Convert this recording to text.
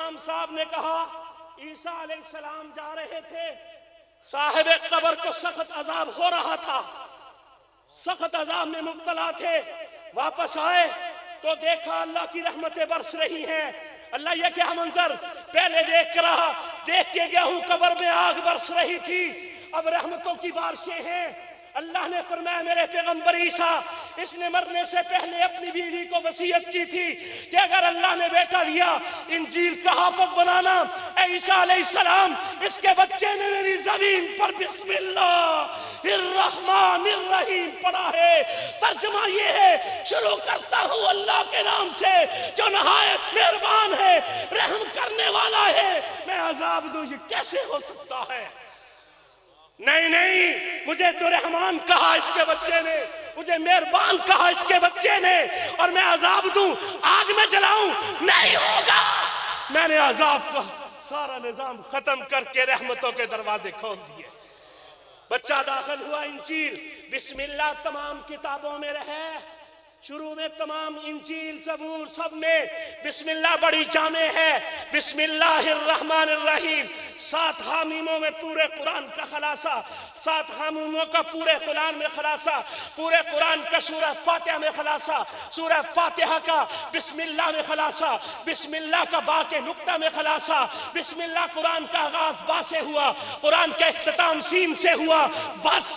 امام صاحب نے کہا عیسیٰ علیہ السلام جا رہے تھے، صاحب قبر کو سخت عذاب ہو رہا تھا، سخت عذاب میں مبتلا تھے، واپس آئے تو دیکھا اللہ کی رحمتیں برس رہی ہیں۔ اللہ یہ کیا منظر، پہلے دیکھ رہا، دیکھ کے گیا ہوں قبر میں آگ برس رہی تھی، اب رحمتوں کی بارشیں ہیں۔ اللہ نے فرمایا میرے پیغمبر عیسیٰ، اس نے مرنے سے پہلے اپنی بیوی کو وصیت کی تھی کہ اگر اللہ نے بیٹا دیا انجیل کا حافظ بنانا۔ اے عیسیٰ علیہ السلام، اس کے بچے نے میری زمین پر بسم اللہ الرحمن الرحیم پڑھا ہے۔ ترجمہ یہ ہے، شروع کرتا ہوں اللہ کے نام سے جو نہایت مہربان ہے، رحم کرنے والا ہے۔ میں عذاب دوں، یہ کیسے ہو سکتا ہے؟ نہیں نہیں، مجھے تو رحمان کہا اس کے بچے نے، مجھے مہربان کہا اس کے بچے نے، اور میں عذاب دوں، آگ میں جلاؤں؟ نہیں ہوگا۔ میں نے عذاب کا سارا نظام ختم کر کے رحمتوں کے دروازے کھول دیے۔ بچہ داخل ہوا، انجیل بسم اللہ تمام کتابوں میں رہے، شروع میں تمام انجیل زبور سب میں بسم اللہ بڑی جامع ہے۔ بسم اللہ الرحمن الرحیم، 7 حامیموں میں پورے قرآن کا خلاصہ، 7 حامیموں کا پورے قرآن میں خلاصہ، پورے قرآن کا سورہ فاتحہ میں خلاصہ، سورہ فاتحہ کا بسم اللہ میں خلاصہ، بسم اللہ کا با کے نقطہ میں خلاصہ، بسم اللہ قرآن کا آغاز با سے ہوا، قرآن کا اختتام سین سے ہوا، بس